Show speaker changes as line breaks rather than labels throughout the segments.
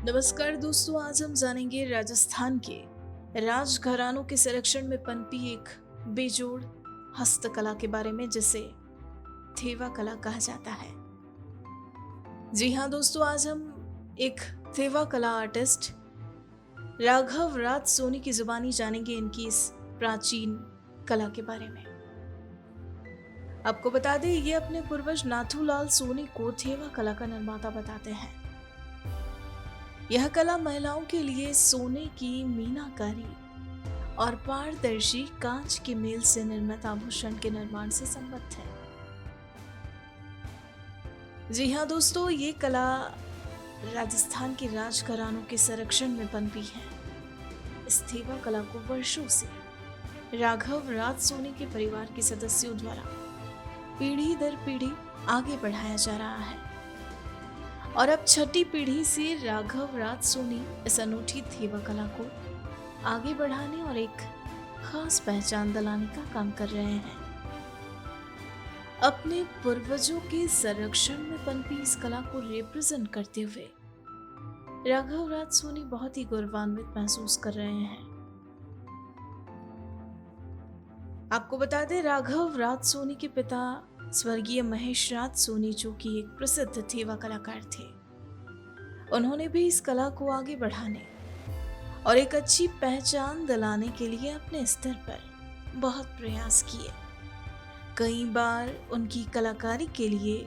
नमस्कार दोस्तों, आज हम जानेंगे राजस्थान के राजघरानों के संरक्षण में पनपी एक बेजोड़ हस्तकला के बारे में, जिसे थेवा कला कहा जाता है। जी हाँ दोस्तों, आज हम एक थेवा कला आर्टिस्ट राघव राज सोनी की जुबानी जानेंगे इनकी इस प्राचीन कला के बारे में। आपको बता दें, ये अपने पूर्वज नाथूलाल सोनी को थेवा कला का निर्माता बताते हैं। यह कला महिलाओं के लिए सोने की मीनाकारी और पारदर्शी कांच के मेल से निर्मित आभूषण के निर्माण से संबद्ध है। जी हाँ दोस्तों, ये कला राजस्थान के राजघरानों के संरक्षण में पनपी है। इस थेवा कला को वर्षों से राघव राज सोनी के परिवार के सदस्यों द्वारा पीढ़ी दर पीढ़ी आगे बढ़ाया जा रहा है और अब छठी पीढ़ी से राघव राज सोनी इस अनूठी थेवा कला को आगे बढ़ाने और एक खास पहचान दिलाने का काम कर रहे हैं। अपने पूर्वजों के संरक्षण में पनपी इस कला को रिप्रेजेंट करते हुए राघव राज सोनी बहुत ही गौरवान्वित महसूस कर रहे हैं। आपको बता दें, राघव राज सोनी के पिता स्वर्गीय महेश राज सोनी, जो कि एक प्रसिद्ध थेवा कलाकार थे, उन्होंने भी इस कला को आगे बढ़ाने और एक अच्छी पहचान दिलाने के लिए अपने स्तर पर बहुत प्रयास किए। कई बार उनकी कलाकारी के लिए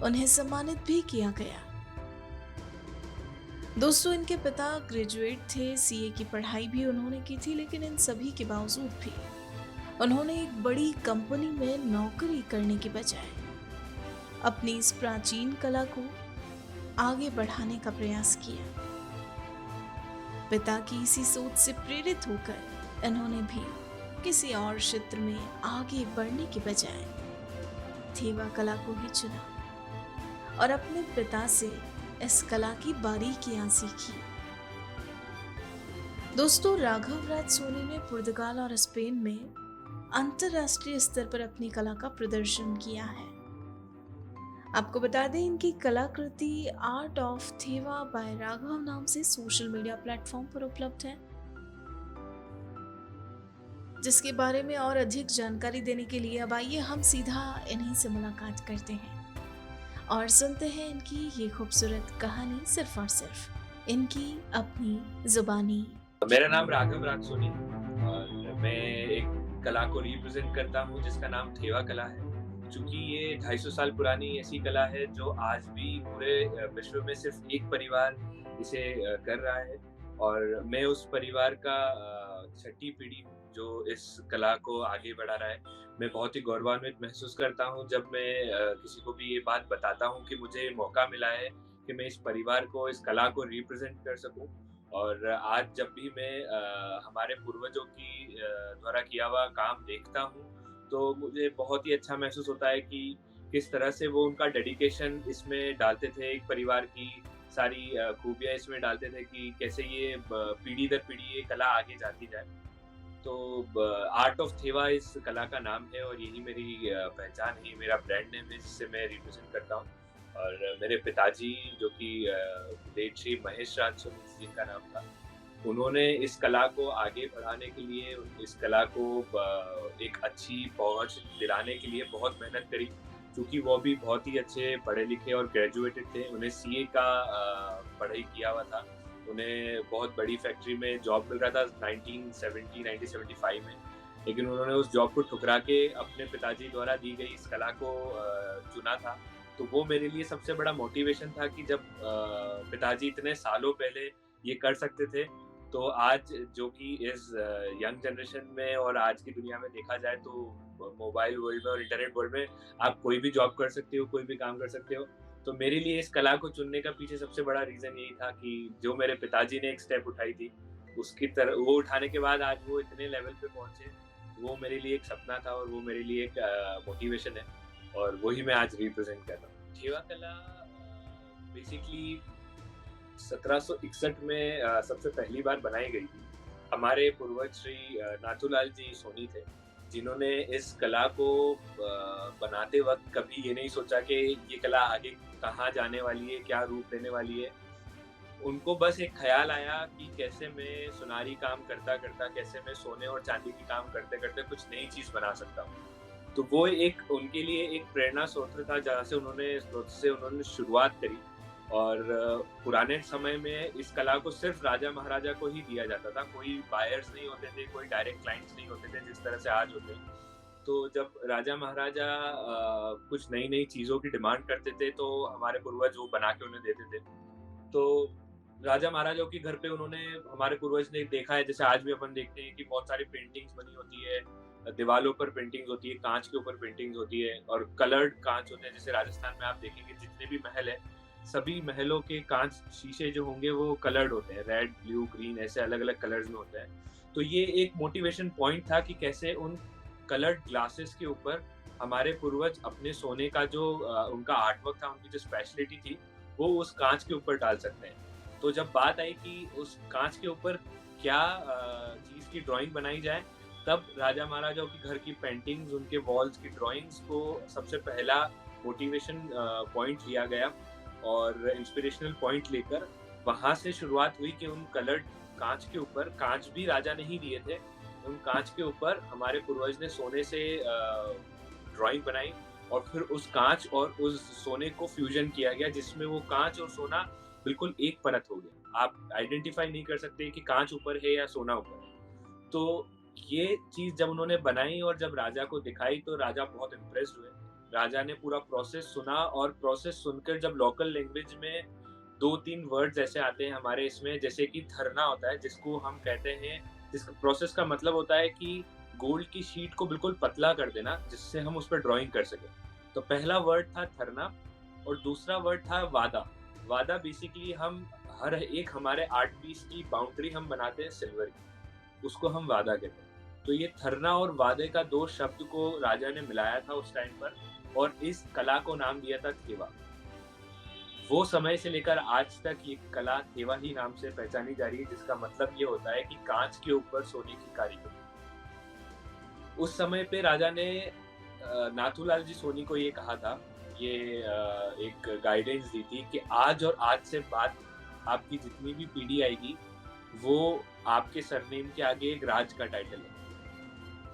उन्हें सम्मानित भी किया गया। दोस्तों, इनके पिता ग्रेजुएट थे, सीए की पढ़ाई भी उन्होंने की थी, लेकिन इन सभी के बावजूद भी उन्होंने एक बड़ी कंपनी में नौकरी करने के बजाय अपनी इस प्राचीन कला को आगे बढ़ाने का प्रयास किया। पिता की इसी सोच से प्रेरित होकर इन्होंने भी किसी और क्षेत्र में आगे बढ़ने के बजाय थेवा कला को ही चुना और अपने पिता से इस कला की बारीकियां सीखी। दोस्तों, राघव राज सोनी ने पुर्तगाल और स्पेन में अंतरराष्ट्रीय स्तर पर अपनी कला का प्रदर्शन किया है। आपको बता दें, इनकी कलाकृति art of Thewa by Raghav नाम से सोशल मीडिया प्लेटफॉर्म पर उपलब्ध है, जिसके बारे में और अधिक जानकारी देने के लिए अब आइए हम सीधा इन्हीं से मुलाकात करते हैं और सुनते हैं इनकी ये खूबसूरत कहानी, सिर्फ और सिर्फ इनकी अपनी जुबानी।
मेरा नाम राघव राज सोनी है और मैं एक कला को रिप्रेजेंट करता हूँ जिसका नाम थेवा कला है। चूंकि ये 250 साल पुरानी ऐसी कला है जो आज भी पूरे विश्व में सिर्फ एक परिवार इसे कर रहा है और मैं उस परिवार का छठी पीढ़ी हूँ जो इस कला को आगे बढ़ा रहा है। मैं बहुत ही गौरवान्वित महसूस करता हूँ जब मैं किसी को भी ये बात बताता हूँ कि मुझे मौका मिला है कि मैं इस परिवार को, इस कला को रिप्रेजेंट कर सकूँ। और आज जब भी मैं हमारे पूर्वजों की द्वारा किया हुआ काम देखता हूँ, तो मुझे बहुत ही अच्छा महसूस होता है कि किस तरह से वो उनका डेडिकेशन इसमें डालते थे, एक परिवार की सारी खूबियाँ इसमें डालते थे कि कैसे ये पीढ़ी दर पीढ़ी ये कला आगे जाती जाए। तो आर्ट ऑफ थेवा इस कला का नाम है और यही मेरी पहचान है, मेरा ब्रांड नेम है जिससे मैं रिप्रेजेंट करता हूँ। और मेरे पिताजी जो कि लेट श्री महेश राज सोनी जिनका नाम था, उन्होंने इस कला को आगे बढ़ाने के लिए, इस कला को एक अच्छी पहुँच दिलाने के लिए बहुत मेहनत करी। चूँकि वो भी बहुत ही अच्छे पढ़े लिखे और ग्रेजुएटेड थे, उन्हें सीए का पढ़ाई किया हुआ था। उन्हें बहुत बड़ी फैक्ट्री में जॉब मिल रहा था 1975 में, लेकिन उन्होंने उस जॉब को ठुकरा के अपने पिताजी द्वारा दी गई इस कला को चुना था। तो वो मेरे लिए सबसे बड़ा मोटिवेशन था कि जब पिताजी इतने सालों पहले ये कर सकते थे, तो आज जो कि इस यंग जनरेशन में और आज की दुनिया में देखा जाए तो मोबाइल वर्ल्ड में और इंटरनेट वर्ल्ड में आप कोई भी जॉब कर सकते हो, कोई भी काम कर सकते हो। तो मेरे लिए इस कला को चुनने का पीछे सबसे बड़ा रीज़न यही था कि जो मेरे पिताजी ने एक स्टेप उठाई थी, उसकी तरह वो उठाने के बाद आज वो इतने लेवल पे पहुँचे, वो मेरे लिए एक सपना था और वो मेरे लिए एक मोटिवेशन है और वही मैं आज रिप्रेजेंट कर रहा हूँ। थेवा कला बेसिकली 1761 में सबसे पहली बार बनाई गई थी। हमारे पूर्वज श्री नाथूलाल जी सोनी थे, जिन्होंने इस कला को बनाते वक़्त कभी ये नहीं सोचा कि ये कला आगे कहाँ जाने वाली है, क्या रूप लेने वाली है। उनको बस एक ख़्याल आया कि कैसे मैं सुनारी काम करता-करता, कैसे मैं सोने और चांदी की काम करते-करते कुछ नई चीज़ बना सकता हूँ। तो वो एक उनके लिए एक प्रेरणा स्रोत था, जहाँ से उन्होंने शुरुआत करी। और पुराने समय में इस कला को सिर्फ़ राजा-महाराजा को ही दिया जाता था। कोई बायर्स नहीं होते थे, कोई डायरेक्ट क्लाइंट्स नहीं होते थे, जिस तरह से आज होते हैं। तो जब राजा-महाराजा कुछ नई-नई चीज़ों की डिमांड करते थे, तो हमारे पूर्वज वो बना के उन्हें देते थे। तो राजा महाराजाओं के घर पे उन्होंने हमारे पूर्वज ने देखा है, जैसे आज भी अपन देखते हैं कि बहुत सारी पेंटिंग्स बनी होती है, दीवालों पर पेंटिंग्स होती है, कांच के ऊपर पेंटिंग्स होती है और कलर्ड कांच होते हैं। जैसे राजस्थान में आप देखेंगे जितने भी महल है, सभी महलों के कांच शीशे जो होंगे वो कलर्ड होते हैं, रेड, ब्लू, ग्रीन ऐसे अलग-अलग कलर्स में होते हैं। तो ये एक मोटिवेशन पॉइंट था कि कैसे उन कलर्ड ग्लासेस के ऊपर हमारे पूर्वज अपने सोने का जो उनका आर्टवर्क था, उनकी जो स्पेशलिटी थी, वो उस कांच के ऊपर डाल सकते हैं। तो जब बात आई कि उस कांच के ऊपर क्या चीज़ की ड्राइंग बनाई जाए, तब राजा महाराजाओं की घर की पेंटिंग्स, उनके वॉल्स की ड्राइंग्स को सबसे पहला मोटिवेशन पॉइंट लिया गया और इंस्पिरेशनल पॉइंट लेकर वहाँ से शुरुआत हुई कि उन कलर्ड कांच के ऊपर, कांच भी राजा ने ही दिए थे, उन कांच के ऊपर हमारे पूर्वज ने सोने से ड्राइंग बनाई और फिर उस कांच और उस सोने को फ्यूजन किया गया, जिसमें वो कांच और सोना बिल्कुल एक परत हो गया। आप आइडेंटिफाई नहीं कर सकते कि कांच ऊपर है या सोना ऊपर है। तो ये चीज़ जब उन्होंने बनाई और जब राजा को दिखाई, तो राजा बहुत इम्प्रेस्ड हुए। राजा ने पूरा प्रोसेस सुना और प्रोसेस सुनकर जब लोकल लैंग्वेज में 2-3 वर्ड्स ऐसे आते हैं हमारे इसमें, जैसे कि थरना होता है, जिसको हम कहते हैं, जिस प्रोसेस का मतलब होता है कि गोल्ड की शीट को बिल्कुल पतला कर देना, जिससे हम उस पर ड्राइंग कर सकें। तो पहला वर्ड था थरना और दूसरा वर्ड था वादा। वादा बेसिकली हम हर एक हमारे आर्ट पीस की बाउंड्री हम बनाते हैं सिल्वर की, उसको हम वादा कहते हैं। तो ये थरना और वादे का 2 शब्द को राजा ने मिलाया था उस टाइम पर और इस कला को नाम दिया था थेवा। वो समय से लेकर आज तक ये कला थेवा ही नाम से पहचानी जा रही है, जिसका मतलब ये होता है कि काँच के ऊपर सोने की कारीगरी। उस समय पे राजा ने नाथूलाल जी सोनी को ये कहा था, ये एक गाइडेंस दी थी कि आज और आज से बाद आपकी जितनी भी पीढ़ी आएगी, वो आपके सरनेम के आगे एक राज का टाइटल है।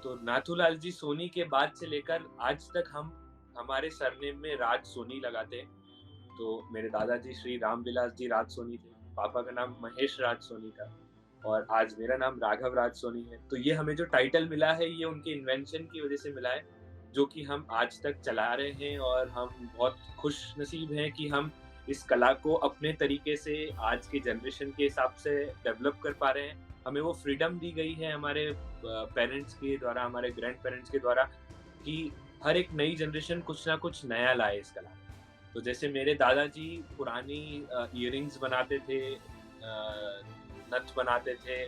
तो नाथूलाल जी सोनी के बाद से लेकर आज तक हम हमारे सरनेम में राज सोनी लगाते हैं। तो मेरे दादाजी श्री रामविलास जी राज सोनी थे, पापा का नाम महेश राज सोनी था और आज मेरा नाम राघव राज सोनी है। तो ये हमें जो टाइटल मिला है, ये उनके इन्वेंशन की वजह से मिला है, जो कि हम आज तक चला रहे हैं और हम बहुत खुशनसीब हैं कि हम इस कला को अपने तरीके से आज के जनरेशन के हिसाब से डेवलप कर पा रहे हैं। हमें वो फ्रीडम दी गई है हमारे पेरेंट्स के द्वारा, हमारे ग्रैंड पेरेंट्स के द्वारा, कि हर एक नई जनरेशन कुछ ना कुछ नया लाए इस कला में। तो जैसे मेरे दादाजी पुरानी इयररिंग्स बनाते थे, नथ बनाते थे,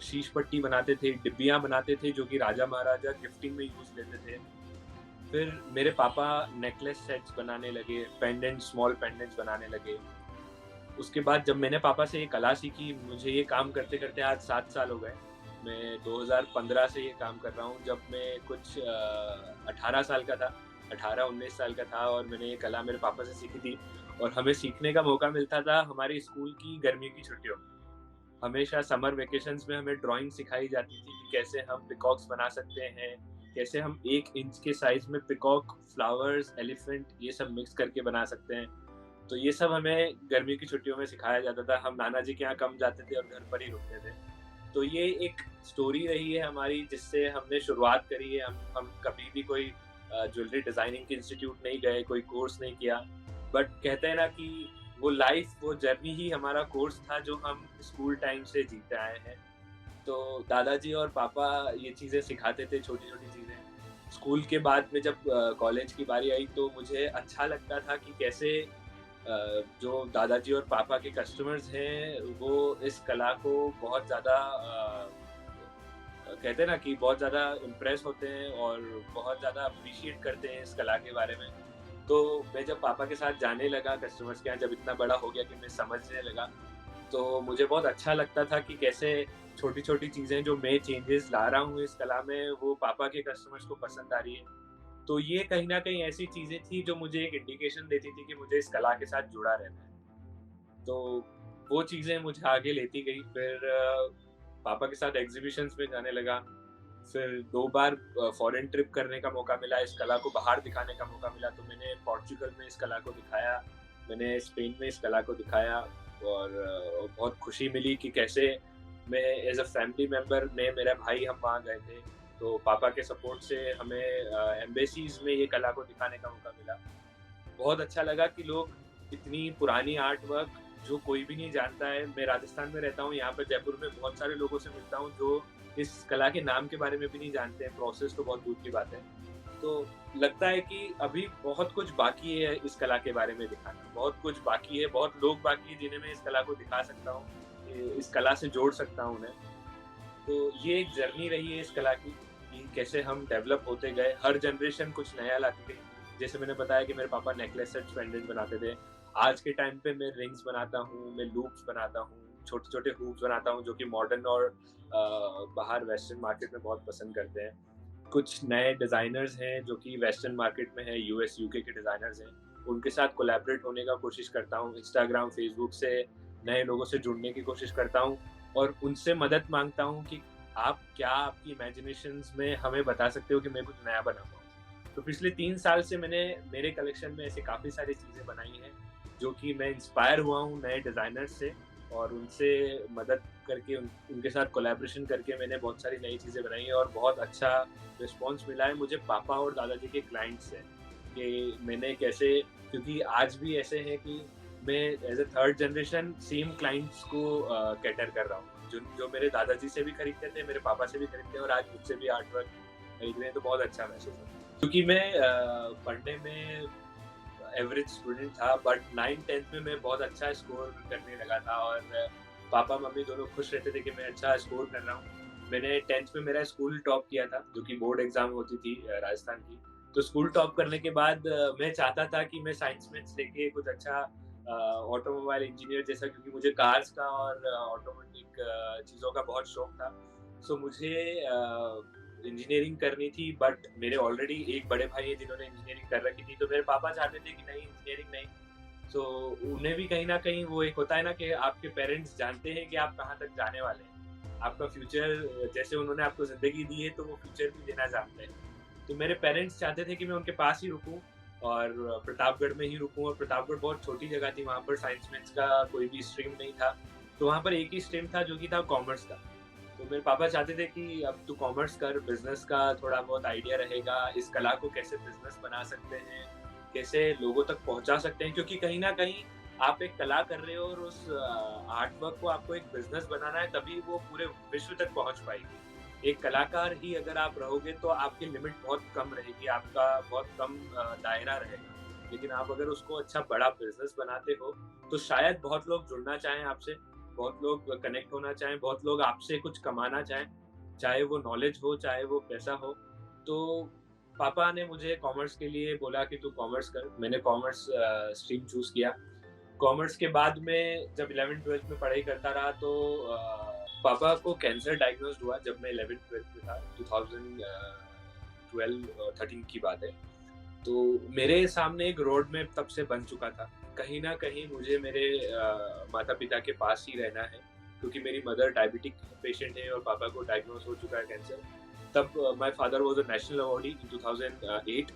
शीश पट्टी बनाते थे, डिब्बियाँ बनाते थे, जो कि राजा महाराजा गिफ्टिंग में यूज़ लेते थे। फिर मेरे पापा नेकलेस सेट्स बनाने लगे, पेंडेंट, स्मॉल पेंडेंट्स बनाने लगे। उसके बाद जब मैंने पापा से ये कला सीखी, मुझे ये काम करते-करते आज 7 साल हो गए। मैं 2015 से ये काम कर रहा हूँ। जब मैं कुछ 18 साल का था, 18-19 साल का था और मैंने ये कला मेरे पापा से सीखी थी और हमें सीखने का मौका मिलता था हमारी स्कूल की गर्मियों की छुट्टियों में। हमेशा समर वेकेशंस में हमें ड्राइंग सिखाई जाती थी कि कैसे हम पिकॉक्स बना सकते हैं, कैसे हम 1 इंच के साइज़ में पिकॉक, फ्लावर्स, एलिफेंट ये सब मिक्स करके बना सकते हैं। तो ये सब हमें गर्मियों की छुट्टियों में सिखाया जाता था। हम नाना जी के यहाँ कम जाते थे और घर पर ही रुकते थे। तो ये एक स्टोरी रही है हमारी, जिससे हमने शुरुआत करी है। हम कभी भी कोई ज्वेलरी डिज़ाइनिंग के इंस्टीट्यूट नहीं गए, कोई कोर्स नहीं किया। बट कहते हैं ना कि वो लाइफ़, वो जर्नी ही हमारा कोर्स था जो हम स्कूल टाइम से जीते आए हैं। तो दादाजी और पापा ये चीज़ें सिखाते थे, छोटी-छोटी चीज़ें। स्कूल के बाद में जब कॉलेज की बारी आई, तो मुझे अच्छा लगता था कि कैसे जो दादाजी और पापा के कस्टमर्स हैं, वो इस कला को बहुत ज़्यादा कहते हैं ना कि बहुत ज़्यादा इम्प्रेस होते हैं और बहुत ज़्यादा अप्रिशिएट करते हैं इस कला के बारे में। तो मैं जब पापा के साथ जाने लगा कस्टमर्स के यहाँ, जब इतना बड़ा हो गया कि मैं समझने लगा, तो मुझे बहुत अच्छा लगता था कि कैसे छोटी-छोटी चीज़ें जो मैं चेंजेस ला रहा हूँ इस कला में, वो पापा के कस्टमर्स को पसंद आ रही है। तो ये कहीं न कहीं ऐसी चीज़ें थी जो मुझे एक इंडिकेशन देती थी कि मुझे इस कला के साथ जुड़ा रहना है। तो वो चीज़ें मुझे आगे लेती गई। फिर पापा के साथ एग्ज़िबिशन्स में जाने लगा। फिर 2 बार फ़ॉरेन ट्रिप करने का मौका मिला, इस कला को बाहर दिखाने का मौका मिला, तो मैंने पोर्चुगल में इस कला को दिखाया, मैंने स्पेन में इस कला को दिखाया। और बहुत खुशी मिली कि कैसे मैं एज़ अ फैमिली मेंबर, मैं, मेरा भाई, हम वहाँ गए थे। तो पापा के सपोर्ट से हमें एम्बेसीज़ में ये कला को दिखाने का मौका मिला। बहुत अच्छा लगा कि लोग इतनी पुरानी आर्ट वर्क जो कोई भी नहीं जानता है। मैं राजस्थान में रहता हूँ, यहाँ पे जयपुर में बहुत सारे लोगों से मिलता हूँ जो इस कला के नाम के बारे में भी नहीं जानते हैं, प्रोसेस तो बहुत दूर की बात है। तो लगता है कि अभी बहुत कुछ बाकी है इस कला के बारे में दिखाना, बहुत कुछ बाकी है, बहुत लोग बाकी हैं जिन्हें मैं इस कला को दिखा सकता हूँ, इस कला से जोड़ सकता हूँ उन्हें। तो ये एक जर्नी रही है इस कला की कि कैसे हम डेवलप होते गए, हर जनरेशन कुछ नया लाती गई। जैसे मैंने बताया कि मेरे पापा नेकलेस सेट्स पेंडेंट बनाते थे। आज के टाइम पे मैं रिंग्स बनाता हूँ, मैं लूप्स बनाता हूँ, छोटे-छोटे हूप्स बनाता हूँ जो कि मॉडर्न और बाहर वेस्टर्न मार्केट में बहुत पसंद करते हैं। कुछ नए डिज़ाइनर्स हैं जो कि वेस्टर्न मार्केट में है, यूएस, यूके के डिज़ाइनर्स हैं। उनके साथ कोलैबोरेट होने का कोशिश करता हूँ। इंस्टाग्राम, फेसबुक से नए लोगों से जुड़ने की कोशिश करता हूँ और उनसे मदद माँगता हूँ कि आप क्या आपकी इमेजिनेशंस में हमें बता सकते हो कि मैं कुछ नया बना पाऊँ। तो पिछले 3 साल से मैंने मेरे कलेक्शन में ऐसी काफ़ी सारी चीज़ें बनाई हैं, जो कि मैं इंस्पायर हुआ हूँ नए डिज़ाइनर्स से और उनसे मदद करके उनके साथ कोलैबोरेशन करके मैंने बहुत सारी नई चीज़ें बनाई हैं और बहुत अच्छा रिस्पॉन्स मिला है मुझे पापा और दादाजी के क्लाइंट्स से, कि मैंने कैसे, क्योंकि आज भी ऐसे हैं कि मैं as a third generation same clients को कैटर कर रहा हूँ। जो जो मेरे दादाजी से भी खरीदते थे, मेरे पापा से भी खरीदते हैं और आज मुझसे भी आर्ट वर्क खरीद रहे हैं, तो बहुत अच्छा महसूस होता है। क्योंकि मैं पढ़ने में एवरेज स्टूडेंट था, बट 9th-10th में मैं बहुत अच्छा स्कोर करने लगा था और पापा-मम्मी दोनों खुश रहते थे कि मैं अच्छा स्कोर कर रहा हूँ। मैंने 10th में मेरा स्कूल टॉप किया था, जो कि बोर्ड एग्ज़ाम होती थी राजस्थान की। तो स्कूल टॉप करने के बाद मैं चाहता था कि मैं साइंस मैथ्स लेके कुछ अच्छा ऑटोमोबाइल इंजीनियर जैसा, क्योंकि मुझे कार्स का और ऑटोमेटिक चीज़ों का बहुत शौक था। सो मुझे इंजीनियरिंग करनी थी, बट मेरे ऑलरेडी एक बड़े भाई हैं जिन्होंने इंजीनियरिंग कर रखी थी, तो मेरे पापा चाहते थे कि नहीं, इंजीनियरिंग नहीं। सो उन्हें भी कहीं न कहीं वो एक होता है ना कि आपके पेरेंट्स जानते हैं कि आप कहाँ तक जाने वाले हैं। आपका फ्यूचर, जैसे उन्होंने आपको ज़िंदगी दी है तो वो फ्यूचर भी देना जानते हैं। तो मेरे पेरेंट्स चाहते थे कि मैं उनके पास ही रुकूँ और प्रतापगढ़ में ही रुकूँ, और प्रतापगढ़ बहुत छोटी जगह थी, वहाँ पर साइंस मैथ्स का कोई भी स्ट्रीम नहीं था। तो वहाँ पर एक ही स्ट्रीम था जो कि था कॉमर्स का। तो मेरे पापा चाहते थे कि अब तू कॉमर्स कर, बिज़नेस का थोड़ा बहुत आइडिया रहेगा, इस कला को कैसे बिज़नेस बना सकते हैं, कैसे लोगों तक पहुँचा सकते हैं, क्योंकि कहीं न कहीं आप एक कला कर रहे हो और उस आर्ट वर्क को आपको एक बिज़नेस बनाना है, तभी वो पूरे विश्व तक पहुँच पाएगी। एक कलाकार ही अगर आप रहोगे तो आपकी लिमिट बहुत कम रहेगी, आपका बहुत कम दायरा रहेगा। लेकिन आप अगर उसको अच्छा बड़ा बिज़नेस बनाते हो, तो शायद बहुत लोग जुड़ना चाहें आपसे, बहुत लोग कनेक्ट होना चाहें, बहुत लोग आपसे कुछ कमाना चाहें, चाहे वो नॉलेज हो, चाहे वो पैसा हो। तो पापा ने मुझे कॉमर्स के लिए बोला कि तू कॉमर्स कर। मैंने कॉमर्स स्ट्रीम चूज़ किया। कॉमर्स के बाद में जब 11th-12th में पढ़ाई करता रहा तो पापा को कैंसर डायग्नोस्ड हुआ जब मैं 11th-12th में था, 2012-13 की बात है। तो मेरे सामने एक रोड मैप तब से बन चुका था। कहीं न कहीं मुझे मेरे माता-पिता के पास ही रहना है, क्योंकि मेरी मदर डायबिटिक पेशेंट है और पापा को डायग्नोज़ हो चुका है कैंसर। तब my father was a national awardee in 2008।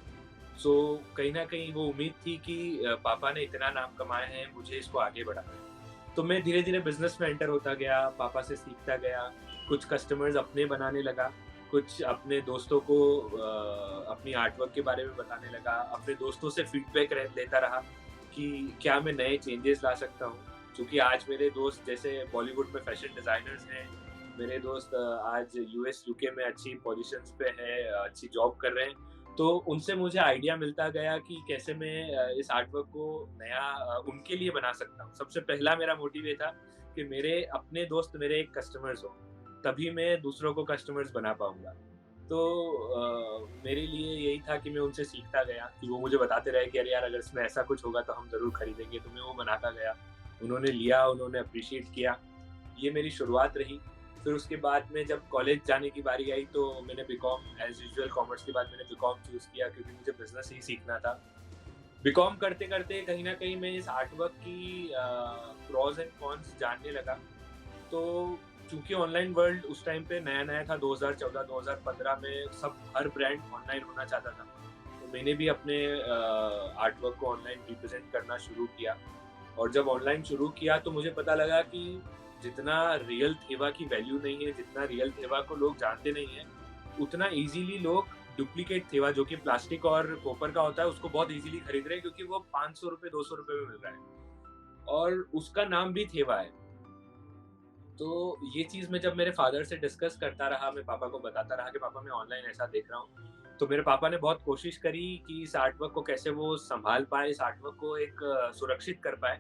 So कहीं न कहीं वो उम्मीद थी कि पापा ने इतना नाम कमाया है, मुझे इसको आगे बढ़ाना है। तो मैं धीरे-धीरे बिज़नेस में एंटर होता गया, पापा से सीखता गया, कुछ कस्टमर्स अपने बनाने लगा, कुछ अपने दोस्तों को अपनी आर्ट वर्क के बारे में बताने लगा, अपने दोस्तों से फीडबैक लेता रहा कि क्या मैं नए चेंजेस ला सकता हूँ। क्योंकि आज मेरे दोस्त जैसे बॉलीवुड में फैशन डिज़ाइनर्स हैं, मेरे दोस्त आज यूएस, यूके में अच्छी पोज़ीशंस पे हैं, अच्छी जॉब कर रहे हैं। तो उनसे मुझे आइडिया मिलता गया कि कैसे मैं इस आर्ट वर्क को नया उनके लिए बना सकता हूँ। सबसे पहला मेरा मोटिव ये था कि मेरे अपने दोस्त मेरे एक कस्टमर्स हों, तभी मैं दूसरों को कस्टमर्स बना पाऊँगा। तो मेरे लिए यही था कि मैं उनसे सीखता गया कि वो मुझे बताते रहे कि अरे यार, अगर इसमें ऐसा कुछ होगा तो हम ज़रूर खरीदेंगे, तो मैं वो बनाता गया। उन्होंने लिया, उन्होंने एप्रिशिएट किया। ये मेरी शुरुआत रही। फिर उसके बाद में जब कॉलेज जाने की बारी आई तो मैंने बीकॉम, एज़ यूजुअल कॉमर्स के बाद मैंने बीकॉम चूज़ किया, क्योंकि मुझे बिज़नेस ही सीखना था। बीकॉम करते-करते कहीं न कहीं मैं इस आर्ट वर्क की प्रोस एंड कॉन्स जानने लगा। तो चूँकि ऑनलाइन वर्ल्ड उस टाइम पे नया-नया था, 2014-2015 में सब हर ब्रांड ऑनलाइन होना चाहता था। तो मैंने भी अपने आर्ट वर्क को ऑनलाइन रिप्रेज़ेंट करना शुरू किया। और जब ऑनलाइन शुरू किया तो मुझे पता लगा कि जितना रियल थेवा की वैल्यू नहीं है, जितना रियल थेवा को लोग जानते नहीं हैं, उतना ईज़िली लोग डुप्लीकेट थेवा जो कि प्लास्टिक और कॉपर का होता है, उसको बहुत ईज़िली खरीद रहे हैं क्योंकि वो ₹500 ₹200 में मिल रहा है और उसका नाम भी थेवा है। तो ये चीज़ मैं जब मेरे फादर से डिस्कस करता रहा, मैं पापा को बताता रहा कि पापा मैं ऑनलाइन ऐसा देख रहा हूँ। तो मेरे पापा ने बहुत कोशिश करी कि इस आर्ट वर्क को कैसे वो सँभाल पाएँ, इस आर्ट वर्क को एक सुरक्षित कर पाएँ।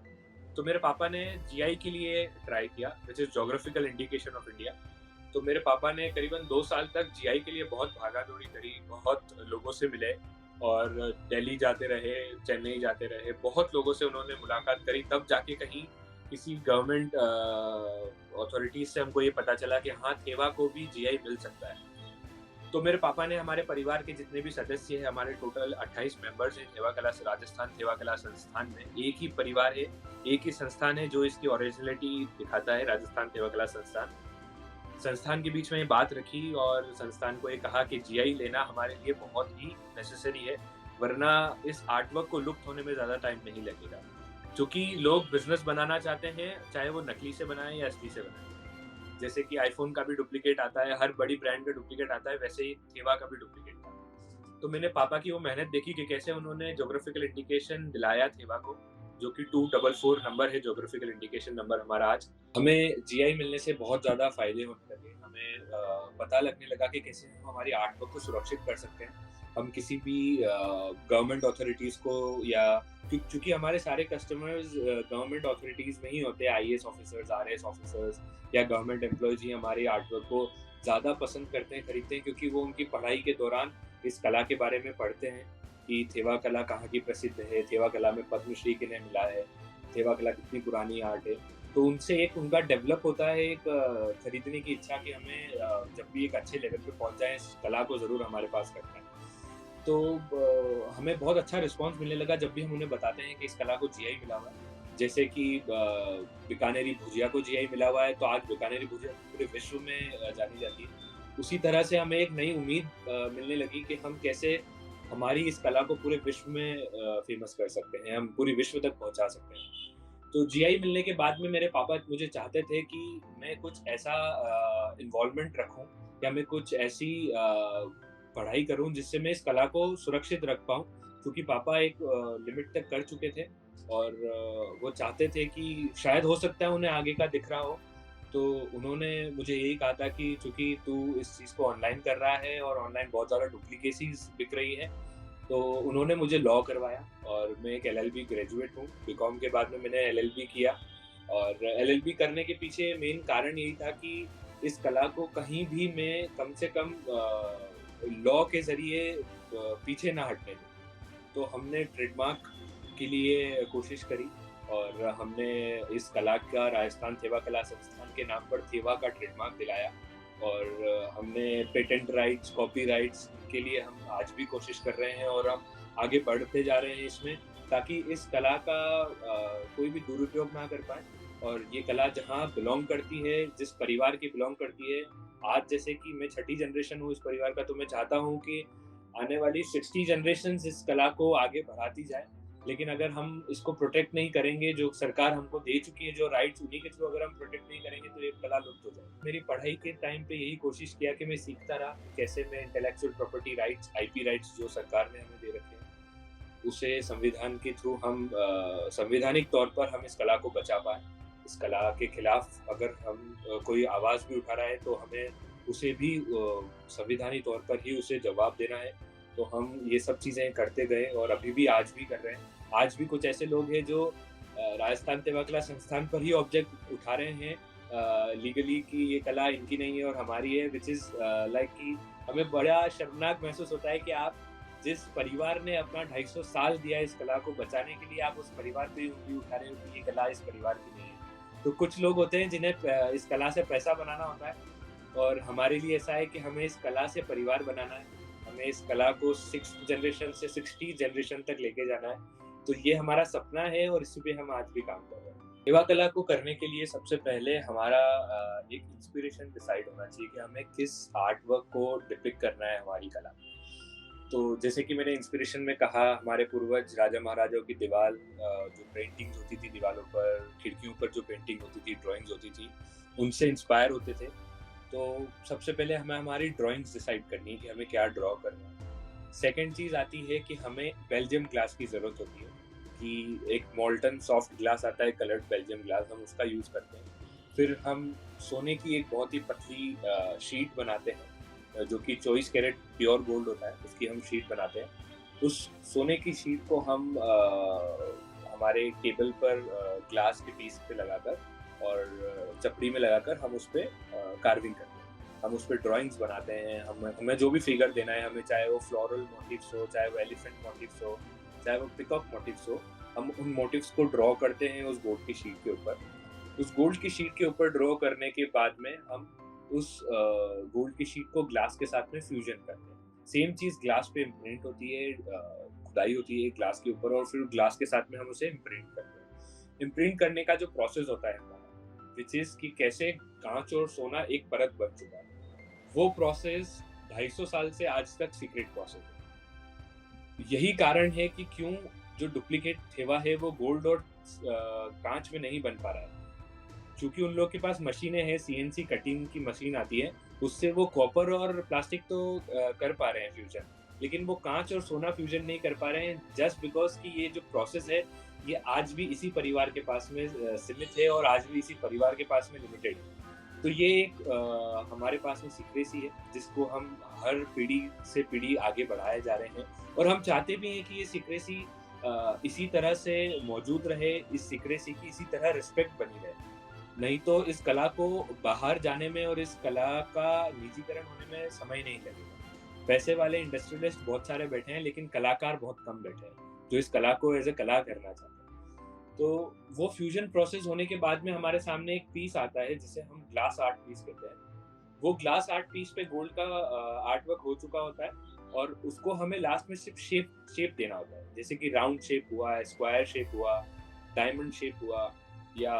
तो मेरे पापा ने जीआई के लिए ट्राई किया, which is geographical indication of India. तो मेरे पापा ने करीबन 2 साल तक जीआई के लिए बहुत भागा-दौड़ी करी, बहुत लोगों से मिले और दिल्ली जाते रहे, चेन्नई जाते रहे, बहुत लोगों से उन्होंने मुलाकात करी, तब जाके कहीं किसी गवर्नमेंट अथॉरिटीज़ से हमको ये पता चला कि हाँ, थेवा को भी जीआई मिल सकता है। तो मेरे पापा ने हमारे परिवार के जितने भी सदस्य हैं, हमारे टोटल 28 मेंबर्स हैं थेवा कला राजस्थान थेवा कला संस्थान में। एक ही परिवार है, एक ही संस्थान है जो इसकी ओरिजिनलिटी दिखाता है, राजस्थान थेवा कला संस्थान। संस्थान के बीच में ये बात रखी और संस्थान को ये कहा कि जीआई लेना हमारे लिए बहुत ही नेसेसरी है, वरना इस आर्ट वर्क को लुप्त होने में ज़्यादा टाइम नहीं लगेगा। चूँकि लोग बिज़नेस बनाना चाहते हैं, चाहे वो नकली से बनाएँ या असली से बनाएँ। जैसे कि आईफ़ोन का भी डुप्लीकेट आता है, हर बड़ी ब्रांड का डुप्लीकेट आता है, वैसे ही थेवा का भी डुप्लीकेट था। तो मैंने पापा की वो मेहनत देखी कि कैसे उन्होंने ज्योग्राफिकल इंडिकेशन दिलाया थेवा को, जो कि 244 नंबर है ज्योग्राफिकल इंडिकेशन नंबर हमारा आज। हमें जीआई मिलने से बहुत ज़्यादा फ़ायदे होने लगे। हमें पता लगने लगा कि कैसे हम हमारी आर्ट वर्क को सुरक्षित कर सकते हैं। हम किसी भी गवर्नमेंट अथॉरिटीज़ को या चूँकि हमारे सारे कस्टमर्स गवर्नमेंट अथॉरिटीज़ में ही होते हैं, आईएएस ऑफिसर्स, आरएएस ऑफिसर्स या गवर्नमेंट एम्प्लॉइज़ ही हमारी आर्ट वर्क को ज़्यादा पसंद करते हैं, खरीदते हैं क्योंकि वो उनकी पढ़ाई के दौरान इस कला के बारे में पढ़ते हैं कि थेवा कला कहाँ की प्रसिद्ध है, थेवा कला में पद्मश्री किन्हें मिला है, थेवा कला कितनी पुरानी आर्ट है। तो उनसे एक उनका डेवलप होता है एक खरीदने की इच्छा कि हमें जब भी एक अच्छे लेवल पे पहुँच जाएँ, इस कला को ज़रूर हमारे पास रखना है। तो हमें बहुत अच्छा रिस्पॉन्स मिलने लगा जब भी हम उन्हें बताते हैं कि इस कला को जीआई मिला हुआ है। जैसे कि बीकानेरी भुजिया को जीआई मिला हुआ है, तो आज बीकानेरी भुजिया पूरे विश्व में जानी जाती है। उसी तरह से हमें एक नई उम्मीद मिलने लगी कि हम कैसे हमारी इस कला को पूरे विश्व में फ़ेमस कर सकते हैं, हम पूरे विश्व तक पहुँचा सकते हैं। तो जीआई मिलने के बाद में मेरे पापा मुझे चाहते थे कि मैं कुछ ऐसा इन्वॉल्वमेंट रखूँ या मैं कुछ ऐसी पढ़ाई करूँ जिससे मैं इस कला को सुरक्षित रख पाऊँ, क्योंकि पापा एक लिमिट तक कर चुके थे और वो चाहते थे कि शायद हो सकता है उन्हें आगे का दिख रहा हो। तो उन्होंने मुझे यही कहा था कि चूँकि तू इस चीज़ को ऑनलाइन कर रहा है और ऑनलाइन बहुत ज़्यादा डुप्लीकेसीज़ बिक रही हैं, तो उन्होंने मुझे लॉ करवाया और मैं एक एलएलबी ग्रेजुएट हूँ। बीकॉम के बाद में मैंने एलएलबी किया और एलएलबी करने के पीछे मेन कारण यही था कि इस कला को कहीं भी मैं कम से कम लॉ के ज़रिए पीछे ना हटने दूँ। तो हमने ट्रेडमार्क के लिए कोशिश करी और हमने इस कला का राजस्थान थेवा कला संस्थान के नाम पर थेवा का ट्रेडमार्क दिलाया और हमने पेटेंट राइट्स, कॉपीराइट्स के लिए हम आज भी कोशिश कर रहे हैं और हम आगे बढ़ते जा रहे हैं इसमें, ताकि इस कला का कोई भी दुरुपयोग ना कर पाए और ये कला जहाँ बिलॉन्ग करती है, जिस परिवार की बिलॉन्ग करती है, आज जैसे कि मैं छठी जनरेशन हूँ इस परिवार का, तो मैं चाहता हूँ कि आने वाली 60 जनरेशंस इस कला को आगे बढ़ाती जाए। लेकिन अगर हम इसको प्रोटेक्ट नहीं करेंगे, जो सरकार हमको दे चुकी है, जो राइट्स उन्हीं के थ्रू अगर हम प्रोटेक्ट नहीं करेंगे तो ये कला लुप्त हो जाएगी। मेरी पढ़ाई के टाइम पे यही कोशिश किया कि मैं सीखता रहा कि कैसे मैं intellectual property rights, IP rights जो सरकार ने हमें दे रखे हैं, उसे संविधान के थ्रू हम संवैधानिक तौर पर हम इस कला को बचा पाएँ। इस कला के खिलाफ अगर हम कोई आवाज़ भी उठा रहा है तो हमें उसे भी संविधानी तौर पर ही उसे जवाब देना है। तो हम ये सब चीज़ें करते गए और अभी भी आज भी कर रहे हैं। आज भी कुछ ऐसे लोग हैं जो राजस्थान थेवा कला संस्थान पर ही ऑब्जेक्ट उठा रहे हैं लीगली कि ये कला इनकी नहीं है और हमारी है, व्हिच इज़ लाइक कि हमें बड़ा शर्मनाक महसूस होता है कि आप जिस परिवार ने अपना 250 साल दिया इस कला को बचाने के लिए, आप उस परिवार पे उँगली उठा रहे हो कि ये कला इस परिवार की नहीं है। तो कुछ लोग होते हैं जिन्हें इस कला से पैसा बनाना होता है और हमारे लिए ऐसा है कि हमें इस कला से परिवार बनाना है। हमें इस कला को 6th जनरेशन से 60 जनरेशन तक लेके जाना है। तो ये हमारा सपना है और इसी पे हम आज भी काम कर रहे हैं। सेवा कला को करने के लिए सबसे पहले हमारा एक इंस्पिरेशन डिसाइड होना चाहिए कि हमें किस आर्ट वर्क को डिपिक्ट करना है हमारी कला में। तो जैसे कि मैंने इंस्पिरेशन में कहा, हमारे पूर्वज राजा महाराजाओं की दीवार जो पेंटिंग्स होती थी दीवारों पर, खिड़कियों पर जो पेंटिंग होती थी, ड्राइंग्स होती थी, उनसे इंस्पायर होते थे। तो सबसे पहले हमें हमारी ड्राइंग्स डिसाइड करनी है कि हमें क्या ड्रॉ करना है। सेकंड चीज़ आती है कि हमें बेल्जियम ग्लास की ज़रूरत होती है, कि एक मोल्टन सॉफ्ट ग्लास आता है, कलर्ड बेल्जियम ग्लास, हम उसका यूज़ करते हैं। फिर हम सोने की एक बहुत ही पतली शीट बनाते हैं, जो कि 24 कैरेट प्योर गोल्ड होता है, उसकी हम शीट बनाते हैं। उस सोने की शीट को हम हमारे टेबल पर ग्लास के पीस पे लगाकर और चपड़ी में लगाकर हम उस पे कार्विंग करते हैं। हम उस पे ड्राइंग्स बनाते हैं। हमें जो भी फिगर देना है, हमें चाहे वो फ्लोरल मोटिव्स हो, चाहे वो एलिफेंट मोटिव्स हो, चाहे वो पिकॉक मोटिव्स हो, हम उन मोटिव्स को ड्रॉ करते हैं उस गोल्ड की शीट के ऊपर। उस गोल्ड की शीट के ऊपर ड्रॉ करने के बाद में हम उस गोल्ड की शीट को ग्लास के साथ में फ्यूजन करते हैं। सेम चीज़ ग्लास पे इम्प्रिंट होती है, खुदाई होती है ग्लास के ऊपर और फिर ग्लास के साथ में हम उसे इम्प्रिंट करते हैं। इम्प्रिंट करने का जो प्रोसेस होता है हमारा, विच इज़ कि कैसे कांच और सोना एक परत बन चुका है, वो प्रोसेस 250 साल से आज तक सीक्रेट प्रोसेस है। यही कारण है कि क्यों जो डुप्लीकेट थेवा है वो गोल्ड और कांच में नहीं बन पा रहा है, क्योंकि उन लोग के पास मशीनें हैं, सीएनसी कटिंग की मशीन आती है, उससे वो कॉपर और प्लास्टिक तो कर पा रहे हैं फ्यूजन, लेकिन वो कांच और सोना फ्यूजन नहीं कर पा रहे हैं, जस्ट बिकॉज कि ये जो प्रोसेस है ये आज भी इसी परिवार के पास में सीमित है और आज भी इसी परिवार के पास में लिमिटेड है। तो ये एक हमारे पास में सीक्रेसी है, जिसको हम हर पीढ़ी से पीढ़ी आगे बढ़ाए जा रहे हैं और हम चाहते भी हैं कि ये सीक्रेसी इसी तरह से मौजूद रहे, इस सीक्रेसी की इसी तरह रिस्पेक्ट बनी रहे। नहीं तो इस कला को बाहर जाने में और इस कला का निजीकरण होने में समय नहीं लगेगा। पैसे वाले इंडस्ट्रियलिस्ट बहुत सारे बैठे हैं, लेकिन कलाकार बहुत कम बैठे हैं जो इस कला को एज ए कला करना चाहते हैं। तो वो फ्यूजन प्रोसेस होने के बाद में हमारे सामने एक पीस आता है जिसे हम ग्लास आर्ट पीस कहते हैं। वो ग्लास आर्ट पीस पे गोल्ड का आर्ट वर्क हो चुका होता है और उसको हमें लास्ट में सिर्फ शेप देना होता है, जैसे कि राउंड शेप हुआ, स्क्वायर शेप हुआ, डायमंड शेप हुआ या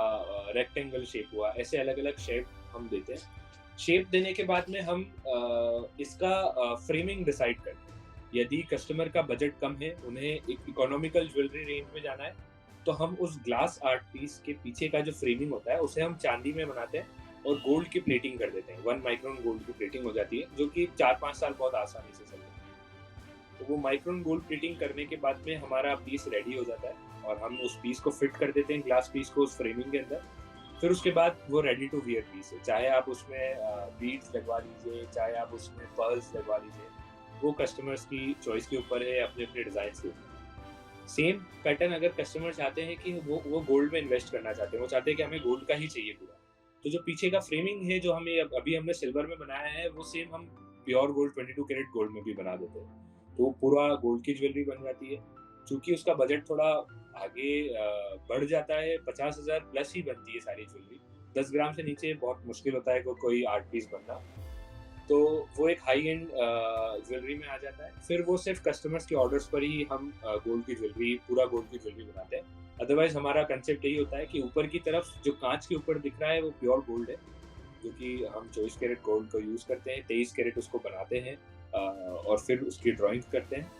रेक्टेंगल शेप हुआ, ऐसे अलग अलग शेप हम देते हैं। शेप देने के बाद में हम इसका फ्रेमिंग डिसाइड करते हैं। यदि कस्टमर का बजट कम है, उन्हें एक इकोनॉमिकल ज्वेलरी रेंज में जाना है, तो हम उस ग्लास आर्ट पीस के पीछे का जो फ्रेमिंग होता है उसे हम चांदी में बनाते हैं और गोल्ड की प्लेटिंग कर देते हैं। 1 माइक्रोन गोल्ड की प्लेटिंग हो जाती है, जो कि 4-5 साल बहुत आसानी से चल जाती है। तो वो माइक्रोन गोल्ड प्लेटिंग करने के बाद में हमारा पीस रेडी हो जाता है और हम उस पीस को फिट कर देते हैं, ग्लास पीस को उस फ्रेमिंग के अंदर। फिर उसके बाद वो रेडी टू वियर पीस है, चाहे आप उसमें बीड्स लगवा लीजिए, चाहे आप उसमें पर्ल्स लगवा लीजिए, वो कस्टमर्स की चॉइस के ऊपर है, अपने अपने डिज़ाइन के ऊपर। सेम पैटर्न अगर कस्टमर चाहते हैं कि वो गोल्ड में इन्वेस्ट करना चाहते हैं, वो चाहते हैं कि हमें गोल्ड का ही चाहिए पूरा, तो जो पीछे का फ्रेमिंग है जो हमें अभी हमने सिल्वर में बनाया है, वो सेम हम प्योर गोल्ड 22 कैरेट गोल्ड में भी बना देते हैं। तो पूरा गोल्ड की ज्वेलरी बन जाती है। चूंकि उसका बजट थोड़ा आगे बढ़ जाता है, 50,000 प्लस ही बनती है सारी ज्वेलरी। 10 ग्राम से नीचे बहुत मुश्किल होता है कोई आर्ट पीस बनना, तो वो एक हाई एंड ज्वेलरी में आ जाता है। फिर वो सिर्फ कस्टमर्स के ऑर्डर्स पर ही हम गोल्ड की ज्वेलरी, पूरा गोल्ड की ज्वेलरी बनाते हैं। अदरवाइज हमारा कंसेप्ट यही होता है कि ऊपर की तरफ जो कांच के ऊपर दिख रहा है वो प्योर गोल्ड है, जो कि हम 24 कैरेट गोल्ड को यूज़ करते हैं, 23 कैरेट उसको बनाते हैं और फिर उसकी ड्राइंग करते हैं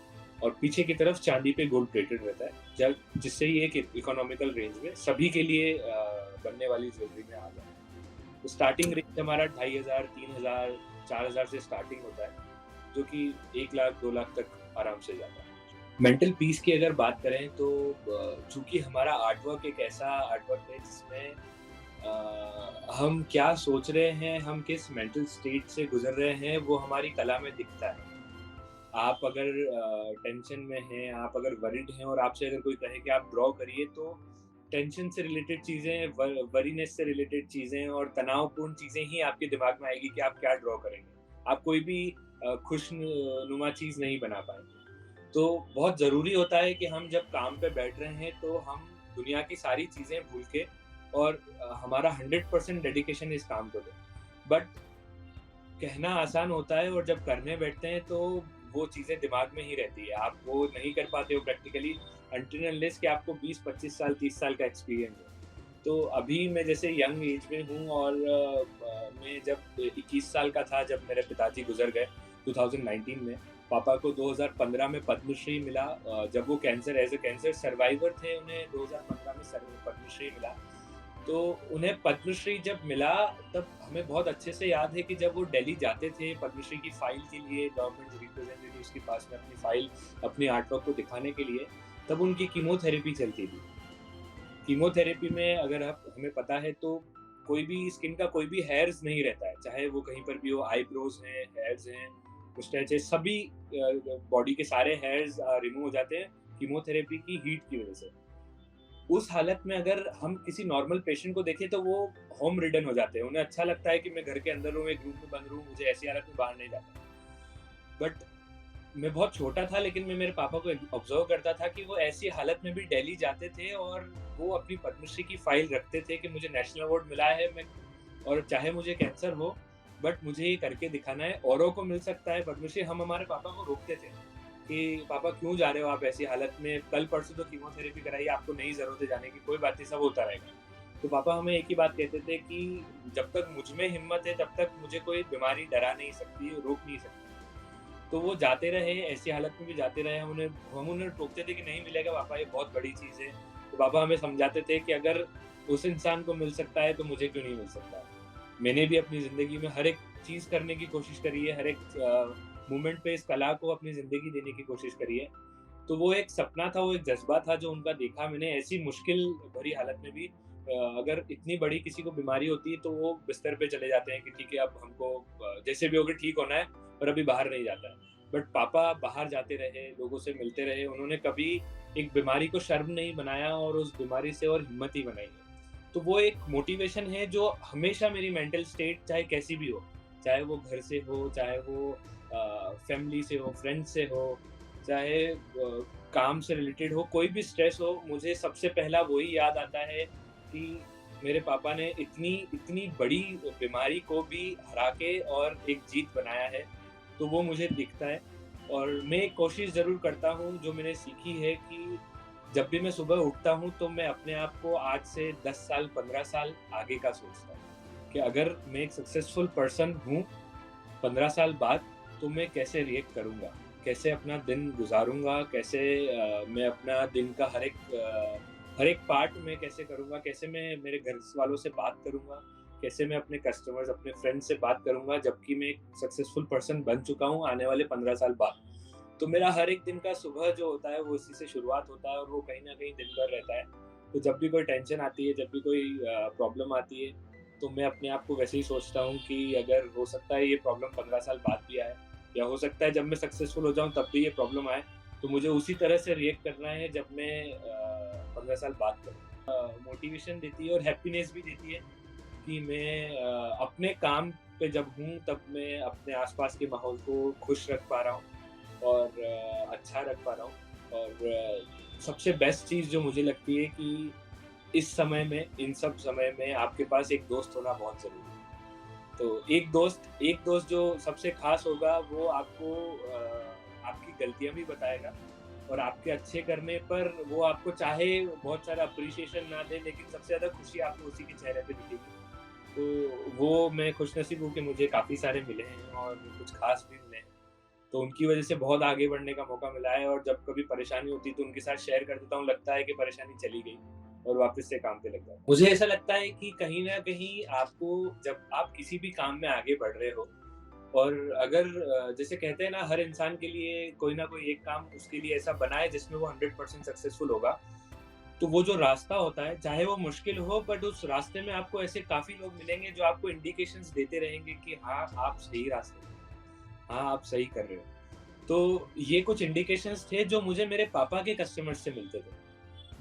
और पीछे की तरफ चांदी पे गोल्ड प्लेटेड रहता है, जब जिससे ये एक इकोनॉमिकल रेंज में सभी के लिए बनने वाली ज्वेलरी में आ जाए। तो स्टार्टिंग रेंज हमारा 2,500, 3,000, 4,000 से स्टार्टिंग होता है, जो कि 1 लाख 2 लाख तक आराम से जाता है। मेंटल पीस की अगर बात करें तो चूंकि हमारा आर्टवर्क एक ऐसा आर्टवर्क है जिसमें हम क्या सोच रहे हैं, हम किस मेंटल स्टेट से गुजर रहे हैं, वो हमारी कला में दिखता है। आप अगर टेंशन में हैं, आप अगर वरिड हैं और आपसे अगर कोई कहे कि आप ड्रॉ करिए, तो टेंशन से रिलेटेड चीज़ें, वरीनेस से रिलेटेड चीज़ें और तनावपूर्ण चीज़ें ही आपके दिमाग में आएगी कि आप क्या ड्रॉ करेंगे। आप कोई भी खुशनुमा चीज़ नहीं बना पाएंगे। तो बहुत ज़रूरी होता है कि हम जब काम पे बैठ रहे हैं तो हम दुनिया की सारी चीज़ें भूल के और हमारा 100% डेडिकेशन इस काम को दें। बट कहना आसान होता है और जब करने बैठते हैं तो वो चीज़ें दिमाग में ही रहती है, आप वो नहीं कर पाते हो प्रैक्टिकली अनटिल अनलेस कि आपको 20-25 साल 30 साल का एक्सपीरियंस हो। तो अभी मैं जैसे यंग एज में हूँ और मैं जब 21 साल का था जब मेरे पिताजी गुजर गए 2019 में। पापा को 2015 में पद्मश्री मिला, जब वो cancer as a cancer survivor थे, उन्हें 2015 में पद्मश्री मिला। तो उन्हें पद्मश्री जब मिला तब हमें बहुत अच्छे से याद है कि जब वो दिल्ली जाते थे पद्मश्री की फाइल के लिए, गवर्नमेंट रिप्रेजेंटेटिव्स के पास में अपनी फाइल, अपनी आर्टवर्क को दिखाने के लिए, तब उनकी कीमोथेरेपी चलती थी। कीमोथेरेपी में अगर आप हमें पता है तो कोई भी स्किन का कोई भी हेयर्स नहीं रहता है, चाहे वो कहीं पर भी हो, आईब्रोज हैं, हेयर्स हैं, मुस्टैच है, सभी बॉडी के सारे हेयर्स रिमूव हो जाते हैं कीमोथेरेपी की हीट की वजह से। उस हालत में अगर हम किसी नॉर्मल पेशेंट को देखें तो वो होम रिडन हो जाते हैं, उन्हें अच्छा लगता है कि मैं घर के अंदर हूँ, एक रूम में बंद रहूँ, मुझे ऐसी हालत में बाहर नहीं जाना। बट मैं बहुत छोटा था लेकिन मैं मेरे पापा को ऑब्जर्व करता था कि वो ऐसी हालत में भी दिल्ली जाते थे और वो अपनी पद्मश्री की फाइल रखते थे कि मुझे नेशनल अवार्ड मिला है, मैं और चाहे मुझे कैंसर हो बट मुझे ये करके दिखाना है, औरों को मिल सकता है पद्मश्री। हम हमारे पापा को रोकते थे कि पापा क्यों जा रहे हो आप ऐसी हालत में, कल परसों तो कीमोथेरेपी कराई, आपको नहीं जरूरत है जाने की, कोई बात नहीं, सब होता रहेगा। तो पापा हमें एक ही बात कहते थे कि जब तक मुझ में हिम्मत है तब तक मुझे कोई बीमारी डरा नहीं सकती, रोक नहीं सकती। तो वो जाते रहे, ऐसी हालत में भी जाते रहे, हम उन्हें टोकते थे कि नहीं मिलेगा पापा, ये बहुत बड़ी चीज़ है। तो पापा हमें समझाते थे कि अगर उस इंसान को मिल सकता है तो मुझे क्यों नहीं मिल सकता। मैंने भी अपनी ज़िंदगी में हर एक चीज़ करने की कोशिश करी है, हर एक मोमेंट पे इस कला को अपनी ज़िंदगी देने की कोशिश करी है। तो वो एक सपना था, वो एक जज़्बा था जो उनका देखा मैंने ऐसी मुश्किल भरी हालत में भी। अगर इतनी बड़ी किसी को बीमारी होती है तो वो बिस्तर पे चले जाते हैं कि ठीक है अब हमको जैसे भी होके ठीक होना है, पर अभी बाहर नहीं जाता है। बट पापा बाहर जाते रहे, लोगों से मिलते रहे, उन्होंने कभी एक बीमारी को शर्म नहीं बनाया और उस बीमारी से और हिम्मत ही बनाई है। तो वो एक मोटिवेशन है जो हमेशा मेरी मेंटल स्टेट चाहे कैसी भी हो, चाहे वो घर से हो, चाहे वो फैमिली से हो, फ्रेंड्स से हो, चाहे काम से रिलेटेड हो, कोई भी स्ट्रेस हो, मुझे सबसे पहला वही याद आता है कि मेरे पापा ने इतनी इतनी बड़ी बीमारी को भी हरा के और एक जीत बनाया है, तो वो मुझे दिखता है। और मैं एक कोशिश ज़रूर करता हूँ जो मैंने सीखी है कि जब भी मैं सुबह उठता हूँ तो मैं अपने आप को आज से 10 साल 15 साल आगे का सोचता हूँ कि अगर मैं एक सक्सेसफुल पर्सन हूँ 15 साल बाद तो मैं कैसे रिएक्ट करूँगा, कैसे अपना दिन गुजारूँगा, कैसे मैं अपना दिन का हर एक पार्ट में कैसे करूँगा, कैसे मैं मेरे घर वालों से बात करूँगा, कैसे मैं अपने कस्टमर्स, अपने फ्रेंड्स से बात करूँगा जबकि मैं एक सक्सेसफुल पर्सन बन चुका हूँ आने वाले 15 साल बाद। तो मेरा हर एक दिन का सुबह जो होता है वो इसी से शुरुआत होता है और वो कहीं न कहीं दिन भर रहता है। तो जब भी कोई टेंशन आती है, जब भी कोई प्रॉब्लम आती है, तो मैं अपने आप को वैसे ही सोचता हूँ कि अगर हो सकता है ये प्रॉब्लम 15 साल बाद भी आए, या हो सकता है जब मैं सक्सेसफुल हो जाऊँ तब भी ये प्रॉब्लम आए, तो मुझे उसी तरह से रिएक्ट करना है जब मैं 15 साल बाद करूँ। मोटिवेशन देती है और हैप्पीनेस भी देती है कि मैं अपने काम पे जब हूँ तब मैं अपने आस-पास के माहौल को खुश रख पा रहा हूँ और अच्छा रख पा रहा हूँ। और सबसे बेस्ट चीज़ जो मुझे लगती है कि इस समय में, इन सब समय में आपके पास एक दोस्त होना बहुत ज़रूरी है। तो एक दोस्त जो सबसे ख़ास होगा वो आपको आपकी गलतियाँ भी बताएगा और आपके अच्छे करने पर वो आपको चाहे बहुत सारा एप्रिसिएशन ना दे, लेकिन सबसे ज़्यादा खुशी आपको उसी के चेहरे पे दिखेगी। तो वो मैं खुशनसीब हूँ कि मुझे काफ़ी सारे मिले हैं और कुछ ख़ास भी मिले हैं। तो उनकी वज़ह से बहुत आगे बढ़ने का मौका मिला है और जब कभी परेशानी होती है तो उनके साथ शेयर कर देता हूँ, लगता है कि परेशानी चली गई और वापस से काम पे लग जाता हूँ। मुझे ऐसा लगता है कि कहीं न कहीं आपको जब आप किसी भी काम में आगे बढ़ रहे हो और अगर जैसे कहते हैं ना हर इंसान के लिए कोई ना कोई एक काम उसके लिए ऐसा बना है जिसमें वो 100% सक्सेसफुल होगा। तो वो जो रास्ता होता है चाहे वो मुश्किल हो बट उस रास्ते में आपको ऐसे काफ़ी लोग मिलेंगे जो आपको इंडिकेशंस देते रहेंगे कि हाँ, आप सही रास्ते में हो, हाँ, आप सही कर रहे हो। तो ये कुछ इंडिकेशंस थे जो मुझे मेरे पापा के कस्टमर्स से मिलते थे।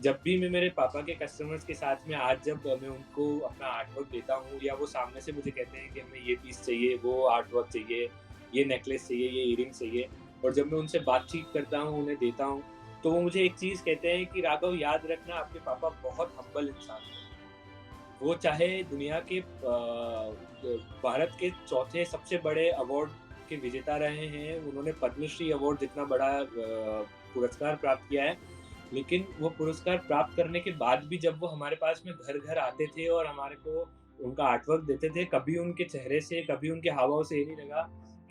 जब भी मैं मेरे पापा के कस्टमर्स के साथ में आज जब मैं उनको अपना आर्टवर्क देता हूँ या वो सामने से मुझे कहते हैं कि हमें ये पीस चाहिए, वो आर्टवर्क चाहिए, ये नेकलेस चाहिए, ये ईयरिंग चाहिए, और जब मैं उनसे बातचीत करता हूँ, उन्हें देता हूँ, तो वो मुझे एक चीज़ कहते हैं कि राघव याद रखना आपके पापा बहुत हम्बल इंसान हैं। वो चाहे दुनिया के भारत के चौथे सबसे बड़े अवार्ड के विजेता रहे हैं, उन्होंने पद्मश्री अवार्ड जितना बड़ा पुरस्कार प्राप्त किया है। लेकिन वो पुरस्कार प्राप्त करने के बाद भी जब वो हमारे पास में घर-घर आते थे और हमारे को उनका आर्टवर्क देते थे, कभी उनके चेहरे से, कभी उनके हाव-भाव से ये नहीं लगा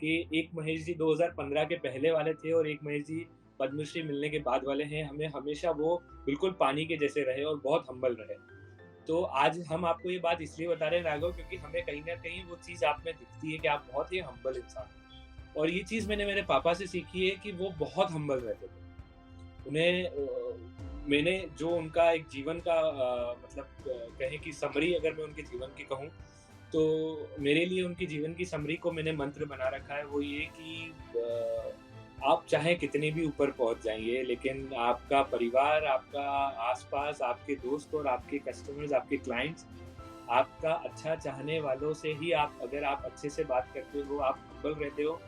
कि एक महेश जी 2015 के पहले वाले थे और एक महेश जी पद्मश्री मिलने के बाद वाले हैं। हमें हमेशा वो बिल्कुल पानी के जैसे रहे और बहुत हम्बल रहे। तो आज हम आपको ये बात इसलिए बता रहे हैं राघव, क्योंकि हमें कहीं न कहीं वो चीज़ आप में दिखती है कि आप बहुत ही हम्बल इंसान हैं। और ये चीज़ मैंने मेरे पापा से सीखी है कि वो बहुत हम्बल रहते थे। उन्हें मैंने जो उनका एक जीवन का मतलब कहें कि समरी अगर मैं उनके जीवन की कहूँ, तो मेरे लिए उनके जीवन की समरी को मैंने मंत्र बना रखा है, वो ये कि आप चाहे कितने भी ऊपर पहुँच जाइए, लेकिन आपका परिवार, आपका आस-पास, आपके दोस्त और आपके कस्टमर्स, आपके क्लाइंट्स, आपका अच्छा चाहने वालों से ही अगर आप अच्छे से बात करते हो, आप हम्बल रहते हो,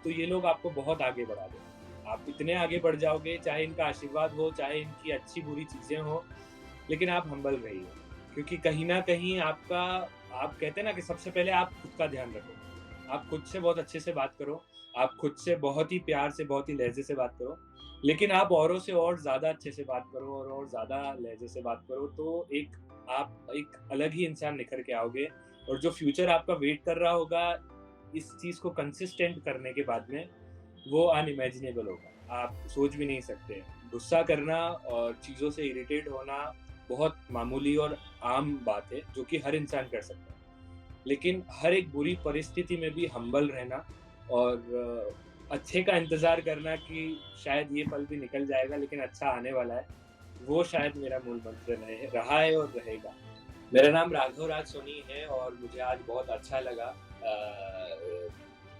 तो ये लोग आपको बहुत आगे बढ़ा देंगे। आप इतने आगे बढ़ जाओगे, चाहे इनका आशीर्वाद हो, चाहे इनकी अच्छी-बुरी चीज़ें हों, लेकिन आप हम्बल रहिए। क्योंकि कहीं न कहीं आप कहते हैं ना कि सबसे पहले आप खुद का ध्यान रखो। आप खुद से बहुत अच्छे से बात करो, आप खुद से बहुत ही प्यार से, बहुत ही लहज़े से बात करो, लेकिन आप औरों से और ज़्यादा अच्छे से बात करो और ज़्यादा लहज़े से बात करो, तो आप एक अलग ही इंसान निखर के आओगे और जो फ्यूचर आपका वेट कर रहा होगा, इस चीज़ को कंसिस्टेंट करने के बाद में, वो अनइमेजिनेबल होगा। आप सोच भी नहीं सकते। गुस्सा करना और चीज़ों से इरिटेट होना बहुत मामूली और आम बात है, जो कि हर इंसान कर सकता है। लेकिन हर एक बुरी परिस्थिति में भी हम्बल रहना और अच्छे का इंतज़ार करना कि शायद ये पल भी निकल जाएगा, लेकिन अच्छा आने वाला है, वो शायद मेरा मूल मंत्र रहा है और रहेगा। मेरा नाम राघव राज सोनी है और मुझे आज बहुत अच्छा लगा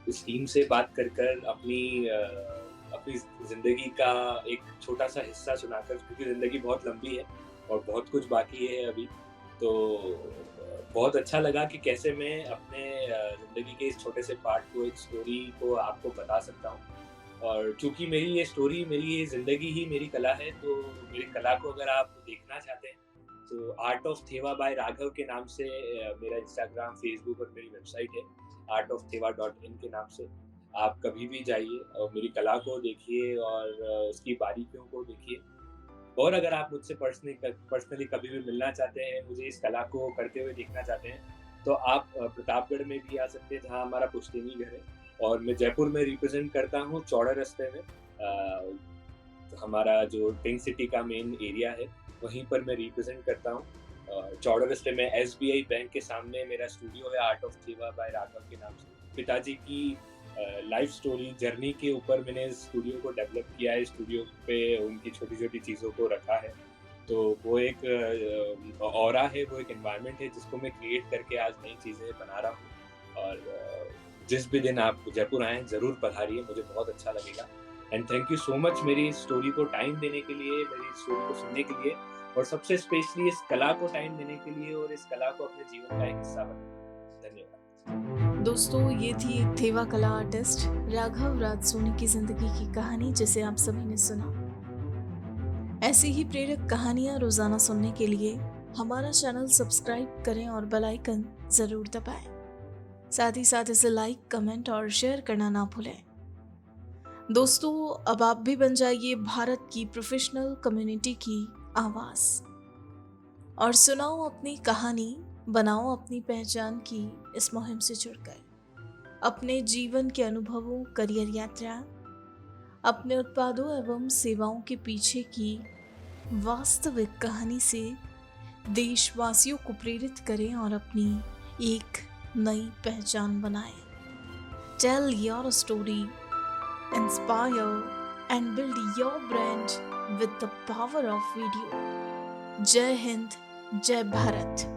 इस टीम से बात कर अपनी ज़िंदगी का एक छोटा-सा हिस्सा सुनाकर, क्योंकि ज़िंदगी बहुत लंबी है और बहुत कुछ बाकी है अभी। तो बहुत अच्छा लगा कि कैसे मैं अपने ज़िंदगी के इस छोटे से पार्ट को, एक स्टोरी को आपको बता सकता हूँ। और चूँकि मेरी ये स्टोरी, मेरी ये ज़िंदगी ही मेरी कला है, तो मेरी कला को अगर आप देखना चाहते हैं, तो art of Thewa by Raghav के नाम से मेरा इंस्टाग्राम, फेसबुक और मेरी वेबसाइट है, artoftheva.in के नाम से। आप कभी भी जाइए और मेरी कला को देखिए और उसकी बारीकियों को देखिए। और अगर आप मुझसे पर्सनली कभी भी मिलना चाहते हैं, मुझे इस कला को करते हुए देखना चाहते हैं, तो आप प्रतापगढ़ में भी आ सकते हैं, जहाँ हमारा पुश्तैनी घर है। और मैं जयपुर में रिप्रेज़ेंट करता हूँ चौड़ा रास्ते में। हमारा जो पिंक सिटी का मेन एरिया है, वहीं पर मैं रिप्रेज़ेंट करता हूँ। चौड़ा रास्ते में एसबीआई बैंक के सामने मेरा स्टूडियो है, art of Thewa by Raghav के नाम से। पिताजी की लाइफ स्टोरी जर्नी के ऊपर मैंने इस स्टूडियो को डेवलप किया है। स्टूडियो पे उनकी छोटी-छोटी चीज़ों को रखा है। तो वो एक ऑरा है, वो एक एनवायरनमेंट है जिसको मैं क्रिएट करके आज नई चीज़ें बना रहा हूँ। और जिस भी दिन आप जयपुर आएँ, ज़रूर पधारिए, मुझे बहुत अच्छा लगेगा। And thank you so much मेरी इस स्टोरी को टाइम देने के लिए, मेरी इस स्टोरी को सुनने के लिए और सबसे स्पेशली इस कला को टाइम देने के लिए और इस कला को अपने जीवन का एक हिस्सा बनाने के लिए। धन्यवाद।
दोस्तों, ये थी एक थेवा कला आर्टिस्ट राघव राज सोनी की जिंदगी की कहानी, जिसे आप सभी ने सुना। ऐसी ही प्रेरक कहानियां रोजाना सुनने के लिए हमारा चैनल सब्सक्राइब करें और बेल आइकन जरूर दबाएं। साथ ही साथ इसे लाइक, कमेंट और शेयर करना ना भूलें। दोस्तों, अब आप भी बन जाइए भारत की प्रोफेशनल कम्युनिटी की आवाज और सुनाओ अपनी कहानी, बनाओ अपनी पहचान की इस मुहिम से जुड़कर। अपने जीवन के अनुभवों, करियर यात्रा, अपने उत्पादों एवं सेवाओं के पीछे की वास्तविक कहानी से देशवासियों को प्रेरित करें और अपनी एक नई पहचान बनाएं। Tell your story, inspire and build your brand with the power of video. जय हिंद, जय भारत।